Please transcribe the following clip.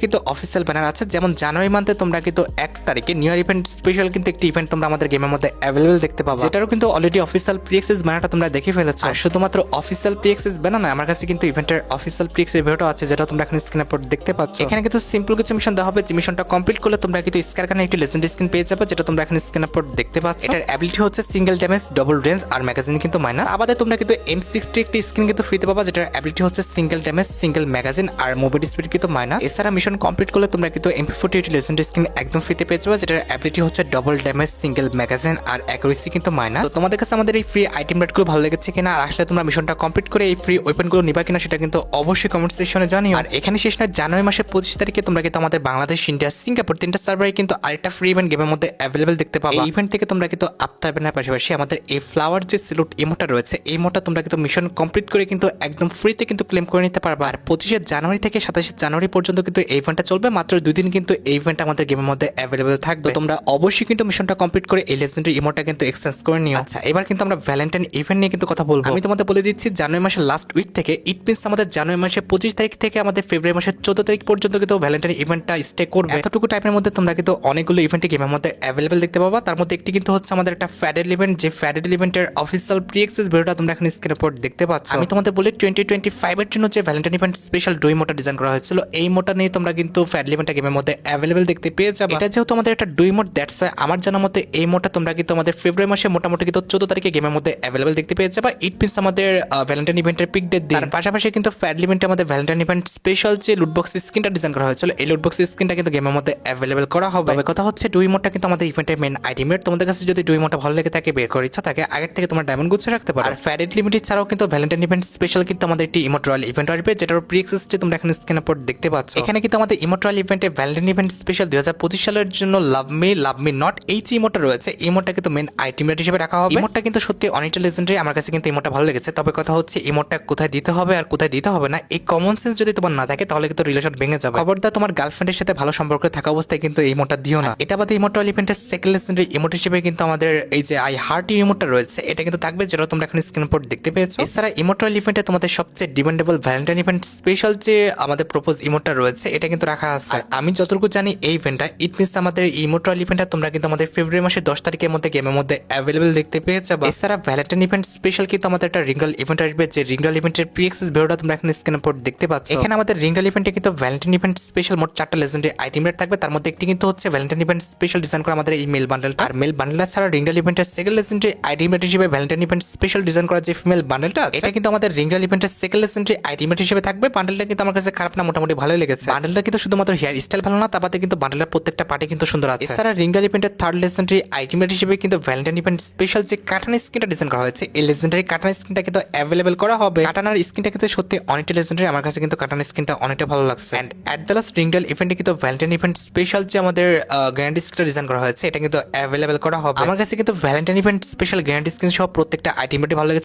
কিন্তু official banner আছে, যেমন জানুয়ারি মান্থে তোমরা কিন্তু 1 তারিখে নিউ ইয়ার ইভেন্ট স্পেশাল কিন্তু একটি ইভেন্ট তোমরা আমাদের গেমের মধ্যে অ্যাভেলেবল দেখতে পাবা, যেটারও কিন্তু অলরেডি অফিসিয়াল প্রি অ্যাক্সেস ব্যানারটা তোমরা দেখে ফেলেছো। আর শুধুমাত্র অফিসিয়াল প্রি অ্যাক্সেস ব্যানার না, আমার কাছে কিন্তু ইভেন্টের অফিসিয়াল প্রি অ্যাক্সেস ভিডিওটা আছে, যেটা তোমরা এখানে স্ক্রিনের উপর দেখতে পাচ্ছ। এখানে কিন্তু সিম্পল কিছু মিশন দেওয়া হবে, যে মিশনটা কমপ্লিট করলে তোমরা কিন্তু স্কারখানে একটি লেজেন্ডারি স্কিন পেয়ে যাবে, যেটা তোমরা এখানে স্ক্রিনের উপর দেখতে পাচ্ছ। এটার অ্যাবিলিটি হচ্ছে সিঙ্গেল ড্যামেজ, ডবল রেঞ্জ আর ম্যাগাজিন কিন্তু মাইনাস। আবাদে তোমরা কিন্তু M60 একটি স্কিন কিন্তু ফ্রিতে পাবা, যেটার অ্যাবিলিটি হচ্ছে সিঙ্গেল ড্যামেজ, সিঙ্গেল ম্যাগাজিন আর মুভমেন্ট স্পিড কিন্তু মাইনাস। এছাড়া মিশন কমপ্লিট করলে তোমরা কিন্তু MP40 লেজেন্ডারি স্কিন একদম ফ্রিতে পেয়ে যাবে, যেটার অ্যাবিলিটি হচ্ছে ডবল ড্যামেজ, সিঙ্গেল ম্যাগাজিন আর অ্যাকুরেসি কিন্তু মাইনাস। তো তোমাদের কাছে আমাদের এই ফ্রি আইটেম রেটগুলো ভালো লেগেছে কিনা, আর আসলে তোমরা মিশনটা কমপ্লিট করে এই ফ্রি ওয়েপনগুলো নিবা কিনা সেটা কিন্তু অবশ্যই কমেন্ট সেকশনে জানিও। আর এখানে শেষ নয়, জানুয়ারি মাসের 25 তারিখে তোমরা কিন্তু আমাদের বাংলাদেশ, ইন্ডিয়া, সিঙ্গাপুর 3টা সার্ভারে কিন্তু আরেকটা ফ্রি ইভেন্ট গেমের মধ্যে অ্যাভেলেবল দেখতে পাবা। এই ইভেন্ট থেকে তোমরা কিন্তু আফতার ব্যানার পাশাপাশি আমাদের এই ফ্লাওয়ার যে সিলুট ইমোটা রয়েছে, এই ইমোটা তোমরা কিন্তু মিশন কমপ্লিট করে কিন্তু একদম ফ্রিতে কিন্তু ক্লেম করে নিতে পারবা। আর 25শে জানুয়ারি থেকে 27শে জানুয়ারি পর্যন্ত কিন্তু এই ইভেন্টটা চলবে, মাত্র 2 দিন কিন্তু এই ইভেন্ট আমাদের গেমের মধ্যে অ্যাভেলেবল থাকবে। তোমরা অবশ্যই কিন্তু মিশনটা কমপ্লিট করে এই লেজেন্ডারি ইমোটা কিন্তু এক্সচেঞ্জ করে নিও। আচ্ছা, এবার কিন্তু আমরা ভ্যালেন্টাইন ইভেন্ট নিয়ে কিন্তু কথা বলবো। আমি তোমাদের বলে দিচ্ছি, জানুয়ারি মাসের লাস্ট উইক থেকে, ইট মিনস আমাদের জানুয়ারি মাসের 25 তারিখ থেকে আমাদের ফেব্রুয়ারি মাসের 14 তারিখ পর্যন্ত কিন্তু ভ্যালেন্টাইন ইভেন্টটা স্টে করবে। এতটুকু টাইমের মধ্যে তোমরা কিন্তু অনেকগুলো ইভেন্ট গেমের মধ্যে অ্যাভেলেবল দেখতে পাবা। তার মধ্যে একটি কিন্তু হচ্ছে আমাদের একটা ফ্যাডেল ইভেন্ট, যে ফ্যাডেল ইভেন্টের অফিসিয়াল প্রি অ্যাক্সেস ভিডিওটা তোমরা এখানে স্ক্রিনের উপর দেখতে পাচ্ছ। আমি তোমাদের বলি 2025 এর জন্য যে ভ্যালেন্টাইন ইভেন্ট স্পেশাল ডুই মোটা ডিজাইন করা হয়েছিল, এই মোটা নিয়ে তোমরা কিন্তু ফ্যাডেল ইভেন্টটা গেমের মধ্যে অ্যাভেলেবল দেখতে পেয়ে যাবে। এটা যেহেতু আমাদের একটা ডুই মোড, দ্যাটস ওয়াই আমার জানার মতে এই মোটা তোমরা কিন্তু আমাদের ফেব্রুয়ারি মাসে মোটামুটি কিন্তু 14 তারিখে গেমের মধ্যে অ্যাভেলেবল দেখতে পেয়ে যাবে। ইট মিনস আমাদের ভ্যালেন্টাইন ইভেন্টের পিক ডেট দিন। তার পাশাপাশি কিন্তু ফ্যাডেল ইভেন্টে আমাদের ভ্যালেন্টাইন ইভেন্ট স্পেশাল যে লুটবক্স স্কিনটা ডিজাইন করা হয়েছিল, এই লুটবক্স স্কিনটা কিন্তু গেমের মধ্যে অ্যাভেলেবল করা হবে। তবে কথা হচ্ছে, ডুই মোডটা কিন্তু আমাদের ইভেন্টের মেন আইটেমের। তোমাদের কাছে যদি ডুই মোডটা ভালো লেগে থাকে, বের করার ইচ্ছা থাকে, আগের থেকে তোমার ডায়মন্ড গুছিয়ে রাখতে পারো। আর ফ্যাডেল লিমিটেড ছাড়াও কিন্তু ভ্যালেন্টাইন ইভেন্ট স্পেশাল কিন্তু আমাদের একটি ইমোট রয়্যাল ইভেন্ট আসবে, যেটার প্রি অ্যাক্সেসটি তোমরা এখানে স্ক্রিনের উপর দেখতে পাচ্ছ। এখানে কিন্তু আমাদের ইমোট রয়্যাল ইভেন্টে ভ্যালেন্টাইন ইভেন্ট স্পেশাল 2025 সালের জন্য লাভ মি নট এই যে ইমোটটা রয়েছে, এই ইমোটটা কিন্তু মেন আইটেমেট হিসেবে রাখা হবে। ইমোটটা কিন্তু সত্যি অনেকটা লেজেন্ডারি, আমার কাছে কিন্তু ইমোটটা ভালো লেগেছে। তবে কথা হচ্ছে, ইমোটটা কোথায় দিতে হবে আর কোথায় দিতে হবে না, এই কমন সেন্স যদি তোমার না থাকে, তাহলে কিন্তু রিলেশন ভেঙে যাবে। খবরদার তোমার গার্লফ্রেন্ডের সাথে ভালো সম্পর্ক থাকা অবস্থায় কিন্তু এই ইমোটটা দিও না। এটা বাদে ইমোট রয়্যাল ইভেন্টের সেকেন্ড লেজেন্ডারি ইমোট হিসেবে কিন্তু আমাদের এই যে আই হার্ট ইমোটটা রয়েছে, এটা কিন্তু থাকবে, যেটা তোমরা এখন স্ক্রিন উপর দেখতে পেয়েছো। এছাড়া ইমোট রয়্যাল ইভেন্টে তোমাদের সবচেয়ে ডিমান্ডেবল ভ্যালেন্টাইন ইভেন্ট স্পেশাল যে আমাদের প্রপোজ ইমোটটা রয়েছে, এটা কিন্তু রাখা আছে। আর আমি যতটুকু জানি এই ইভেন্টটা, ইট মিনস আমাদের ইমোট রয়্যাল ইভেন্টটা তোমরা কিন্তু আমাদের ফেব্রুয়ারি মাসের 10 তারিখের মধ্যে গেমের মধ্যে অ্যাভেলেবল দেখতে পেয়ে যাবে। এছাড়া ভ্যালেন্টাইন ইভেন্ট স্পেশাল কিন্তু আমাদের একটা রিঙ্গল ইভেন্ট আসবে, যে রিঙ্গল ইভেন্টের প্রি অ্যাক্সেস ভিডিওটা তোমরা এখন স্ক্রিন উপর দেখতে পাচ্ছ। এখানে আমাদের রিঙ্গল ইভেন্টে কিন্তু ভ্যালেন্টাইন ইভেন্ট স্পেশাল মোট 4টা লেজেন্ডারি আইটেম রেট থাকবে। তার মধ্যে একটি কিন্তু হচ্ছে ভ্যালেন্টাইন ইভেন্ট স্পেশাল ডিজাইন করা আমাদের এই মেল বান্ডেলটা। আর মেল বান্ডেলটা ছাড়া রিঙ্গল ইভেন্টের সেকেন্ড লেজেন্ডারি আইটেম রেট হিসেবে ভ্যালেন্টাইন ইভেন্ট স্পেশাল ডিজাইন করা যে ফিমেল বান্ডেলটা, এটা কিন্তু আমাদের রিঙ্গল ইভেন্টের সেকেন্ড লেজেন্ডারি আইটেম রেট হিসেবে থাকবে। বান্ডেলটা কিন্তু আমার কাছে খারাপ না, মোটামুটি ভালোই লেগেছে। বান্ডেলটা কিন্তু শুধুমাত্র হেয়ার স্টাইল ভালো না, তারপরে কিন্তু বান্ডেলের প্রত্যেকটা পার্টি কিন্তু সুন্দর আছে। এছাড়া রিঙ্গল ইভেন্টের থার্ড লেজেন্ডারি আইটেম রেট হিসেবে কিন্তু ভ্যালেন্টাইন ইভেন্ট স্পেশাল যে কাটানা স্কিনটা ডিজাইন করা হয়েছে, এই লেজেন্ডারি কাটানা স্কিনটা কিন্তু অ্যাভেলেবল করা হবে। কাটানার স্কিনটা কিন্তু সত্যি অনেকটা লেজেন্ডারি, আমার কাছে কিন্তু কাটানা স্কিনটা অনেকটা ভালো লাগছে। এন্ড এট দ্য লাস্ট রিঙ্গল ইভেন্টে কিন্তু ভ্যালেন্টাইন ইভেন্ট স্পেশাল যে আমাদের গ্যারান্টি স্কিনটা ডিজাইন করা হয়েছে, এটা কিন্তু অ্যাভেলেবল করা হবে। আমার কাছে কিন্তু Valentine event special guarantee skin সহ প্রত্যেকটা আইটেম ভালো লেগেছে।